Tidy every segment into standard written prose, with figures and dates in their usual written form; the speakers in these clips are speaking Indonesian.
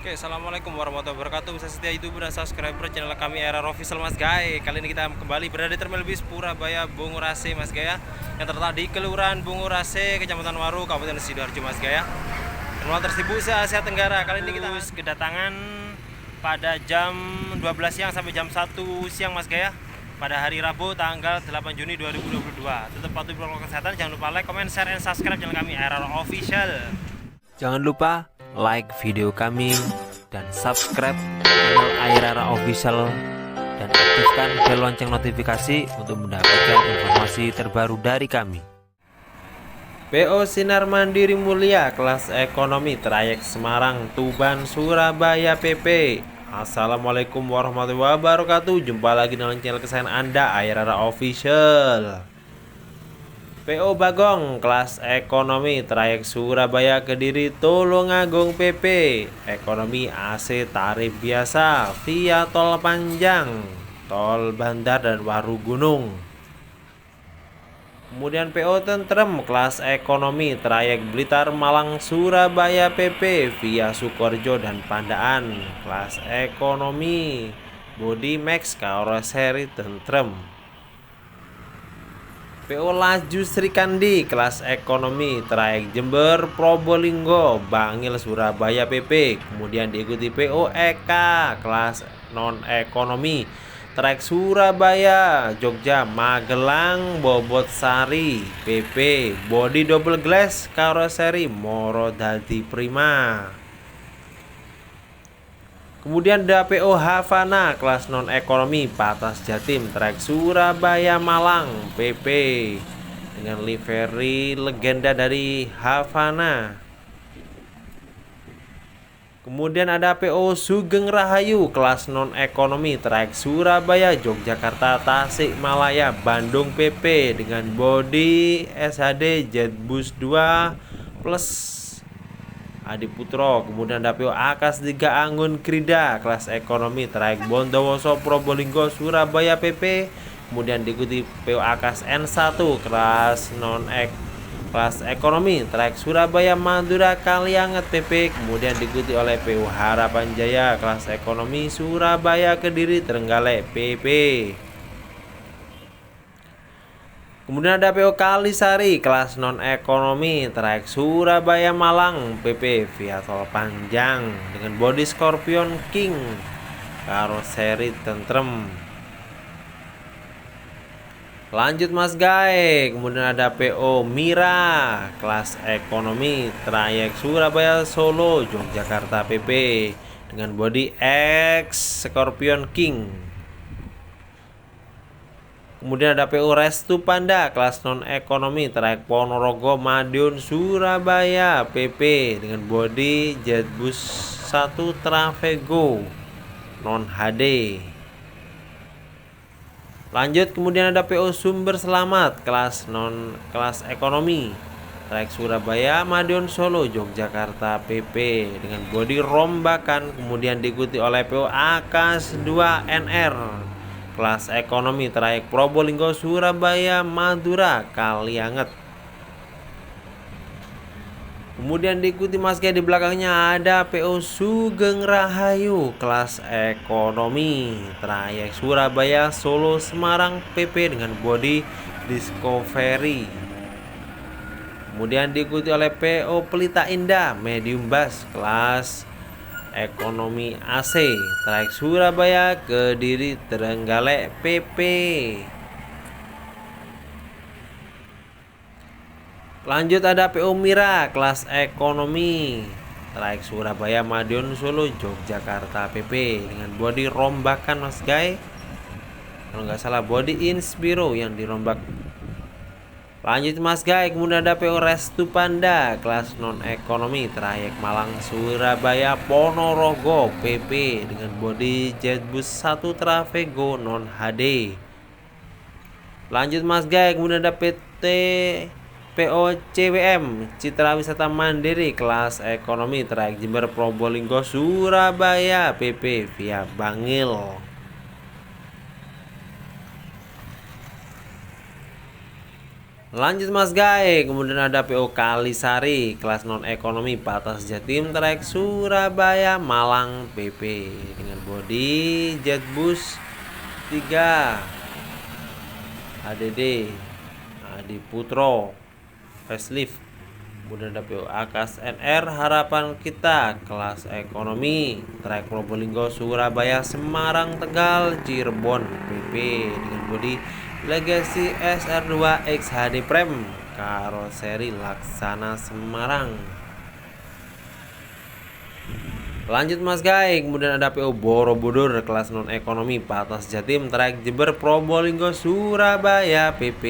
Oke, assalamualaikum warahmatullahi wabarakatuh. Bisa setia YouTuber dan subscriber channel kami Era Official Mas Gay. Kali ini kita kembali berada di Terminal Bis Purabaya Bungurase Mas Gaya, yang terletak di Kelurahan Bungurase, Kecamatan Waru, Kabupaten Sidoarjo Mas Gaya. Terminal tersibuk se Asia Tenggara. Kali ini kita kedatangan pada jam 12 siang sampai jam 1 siang Mas Gaya. Pada hari Rabu tanggal 8 Juni 2022. Tetap patuhi protokol kesehatan, jangan lupa like, comment, share, and subscribe channel kami Era Official. Jangan lupa like video kami dan subscribe channel Airara Official dan aktifkan bel lonceng notifikasi untuk mendapatkan informasi terbaru dari kami. PO Sinar Mandiri Mulia kelas ekonomi trayek Semarang, Tuban, Surabaya PP. Assalamualaikum warahmatullahi wabarakatuh. Jumpa lagi dengan channel kesayangan Anda, Airara Official. PO Bagong kelas ekonomi trayek Surabaya Kediri Tulungagung PP. Ekonomi AC tarif biasa via tol panjang, tol Bandar dan Waru Gunung. Kemudian PO Tentrem kelas ekonomi trayek Blitar Malang Surabaya PP via Sukorejo dan Pandaan. Kelas ekonomi body max karoseri Tentrem. PO Laju Srikandi kelas ekonomi trayek Jember Probolinggo Bangil Surabaya PP. Kemudian diikuti PO Eka kelas non ekonomi trayek Surabaya Jogja Magelang Bobot Sari PP. Body double glass karoseri Moro Dadi Prima. Kemudian ada PO Havana kelas non ekonomi Patas Jatim trayek Surabaya Malang PP dengan livery legenda dari Havana. Kemudian ada PO Sugeng Rahayu kelas non ekonomi trayek Surabaya Yogyakarta Tasikmalaya Bandung PP dengan body SHD Jetbus 2 plus Adiputro. Kemudian ada PO Akas 3 Anggun Krida kelas ekonomi trayek Bondowoso Probolinggo Surabaya PP. Kemudian diikuti PO Akas N1 kelas kelas ekonomi trayek Surabaya Madura Kalianget PP. Kemudian diikuti oleh PO Harapan Jaya kelas ekonomi Surabaya Kediri Trenggalek PP. Kemudian ada PO Kalisari kelas non ekonomi trayek Surabaya Malang PP via tol panjang dengan body Scorpion King karoseri Tentrem. Lanjut Mas Gae. Kemudian ada PO Mira kelas ekonomi trayek Surabaya Solo Yogyakarta PP dengan body X Scorpion King. Kemudian ada PO Restu Panda kelas non ekonomi trayek Ponorogo Madiun Surabaya PP dengan body Jetbus 1 Travego non HD. Lanjut, kemudian ada PO Sumber Selamat kelas ekonomi trayek Surabaya Madiun Solo Yogyakarta PP dengan body rombakan. Kemudian diikuti oleh PO Akas 2 NR kelas ekonomi trayek Probolinggo Surabaya Madura Kalianget. Kemudian diikuti Mas Gaya, di belakangnya ada PO Sugeng Rahayu kelas ekonomi trayek Surabaya Solo Semarang PP dengan body Discovery. Kemudian diikuti oleh PO Pelita Indah Medium Bus kelas ekonomi AC trayek Surabaya Kediri Trenggalek PP. Lanjut ada PO Mira kelas ekonomi trayek Surabaya Madiun Solo Yogyakarta PP dengan body rombakan Mas Guys. Kalau nggak salah body Inspiro yang dirombak. Lanjut Mas Guys, kemudian ada PO Restu Panda kelas non ekonomi trayek Malang Surabaya Ponorogo PP dengan body Jetbus 1 Travego non HD. Lanjut Mas Guys, kemudian ada PO CWM Citra Wisata Mandiri kelas ekonomi trayek Jember Probolinggo Surabaya PP via Bangil. Lanjut Mas Guy, kemudian ada PO Kalisari kelas non ekonomi Patas Jatim trayek Surabaya Malang PP dengan bodi Jetbus 3 ADD Adi Putro facelift. Kemudian ada PO Akas NR Harapan Kita kelas ekonomi trayek Probolinggo Surabaya Semarang Tegal Cirebon PP dengan bodi Legacy SR2X HD Prem karoseri Laksana Semarang. Lanjut Mas Guy, kemudian ada PO Borobudur kelas non ekonomi Patas Jatim trayek Jember Probolinggo Surabaya PP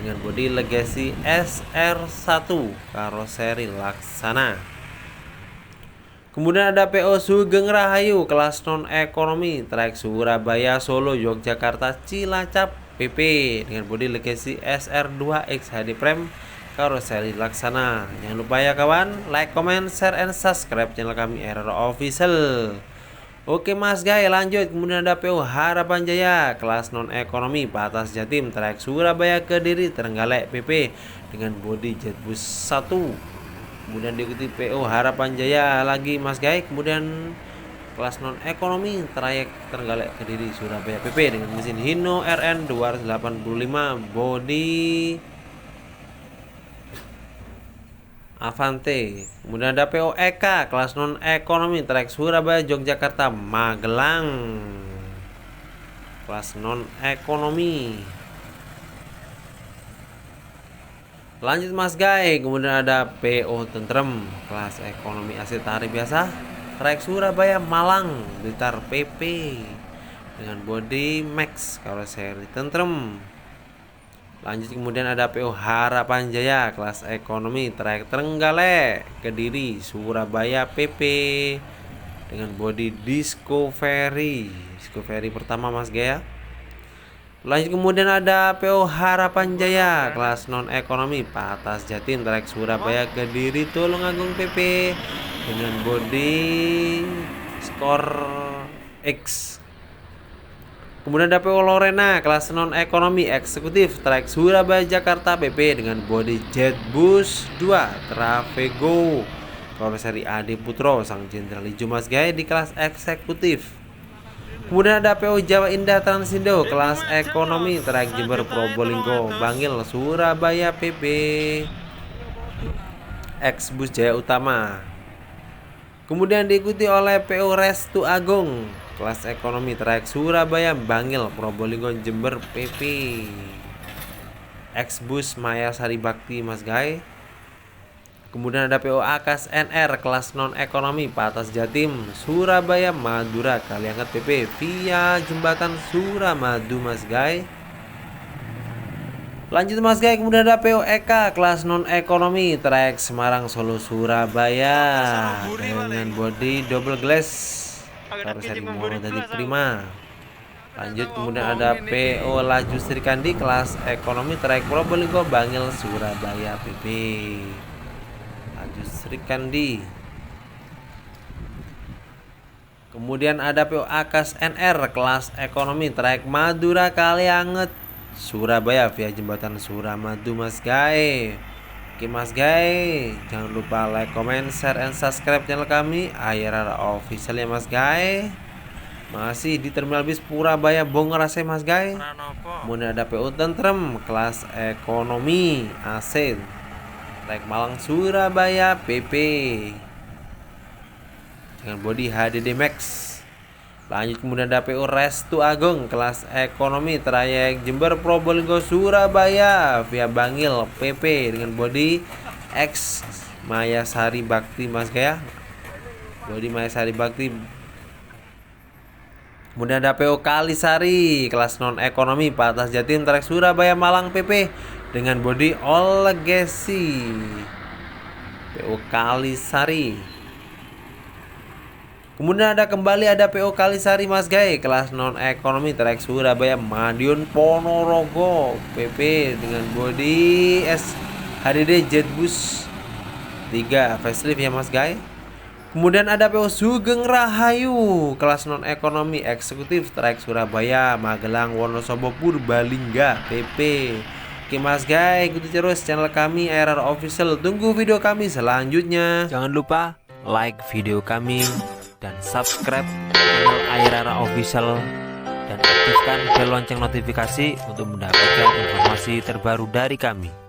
dengan bodi Legacy SR1 karoseri Laksana. Kemudian ada PO Sugeng Rahayu kelas non ekonomi trayek Surabaya Solo Yogyakarta Cilacap PP dengan bodi Legacy SR2X HD Prem karoseri Laksana. Jangan lupa ya kawan, like, comment, share, and subscribe channel kami RRA Official. Oke Mas Guy, lanjut. Kemudian ada PO Harapan Jaya kelas non ekonomi Patas Jatim trayek Surabaya Kediri Trenggalek PP dengan bodi Jetbus 1. Kemudian diikuti PO Harapan Jaya lagi Mas Guy, kemudian kelas non ekonomi trayek Trenggalek Kediri Surabaya PP dengan mesin Hino RN 285 bodi Avante. Kemudian ada PO Eka kelas non ekonomi trayek Surabaya Yogyakarta Magelang kelas non ekonomi. Lanjut Mas Guy, kemudian ada PO Tentrem kelas ekonomi AC tarif biasa trayek Surabaya Malang Blitar PP dengan bodi Max karoseri Tentrem. Lanjut kemudian ada PO Harapan Jaya kelas ekonomi trayek Trenggalek Kediri Surabaya PP dengan bodi Discovery pertama Mas Guy ya. Lanjut kemudian ada PO Harapan Jaya kelas non ekonomi Patas Jatim trayek Surabaya Kediri Tulungagung PP dengan bodi Skor X. Kemudian ada PO Lorena kelas non ekonomi eksekutif trayek Surabaya Jakarta PP dengan bodi Jetbus 2 Travego karoseri Adi Putro Sang Jenderal Ijo Mas Guy di kelas eksekutif. Kemudian ada PO Jawa Indah Transindo kelas ekonomi trayek Jember Probolinggo Bangil Surabaya PP X-Bus Jaya Utama. Kemudian diikuti oleh PO Restu Agung kelas ekonomi trayek Surabaya Bangil Probolinggo Jember PP X-Bus Maya Sari Bakti Mas Guy. Kemudian ada PO Akas NR kelas non ekonomi Patas Jatim Surabaya Madura Kalianget PP via jembatan Suramadu Mas Guy. Lanjut Mas Guy, kemudian ada PO Eka kelas non ekonomi trayek Semarang Solo Surabaya dengan bodi double glass karoseri Moro dari Prima. Lanjut kemudian ada PO Laju Sri Kandi kelas ekonomi trayek Probolinggo Bangil Surabaya PP Laju Sri Kandi. Kemudian ada PO Akas NR kelas ekonomi trayek Madura Kalianget Surabaya via jembatan Suramadu Mas Guy. Oke Mas Guy, jangan lupa like, comment, share, and subscribe channel kami RRA Official ya Mas Guy. Masih di Terminal Bis Purabaya Bongorase Mas Guy. Kemudian ada PO Tentrem kelas ekonomi AC trayek Malang Surabaya PP dengan bodi HDD Max. Lanjut kemudian ada PO Restu Agung kelas ekonomi trayek Jember Probolinggo Surabaya via Bangil PP dengan bodi X Maya Sari Bakti Mas Guy ya. Bodi Maya Sari Bakti. Kemudian ada PO Kalisari kelas non ekonomi Patas Jatim trayek Surabaya Malang PP dengan bodi All Legacy PO Kalisari. Kemudian kembali ada PO Kalisari Mas Guy kelas non ekonomi trayek Surabaya Madiun Ponorogo PP dengan bodi HDD Jetbus 3 facelift ya Mas Guy. Kemudian ada PO Sugeng Rahayu kelas non ekonomi eksekutif trayek Surabaya Magelang Wonosobo Purbalingga PP Oke Mas guys, ikuti terus channel kami AIRR Official. Tunggu video kami selanjutnya. Jangan lupa like video kami dan subscribe channel AIRR Official dan aktifkan bel lonceng notifikasi untuk mendapatkan informasi terbaru dari kami.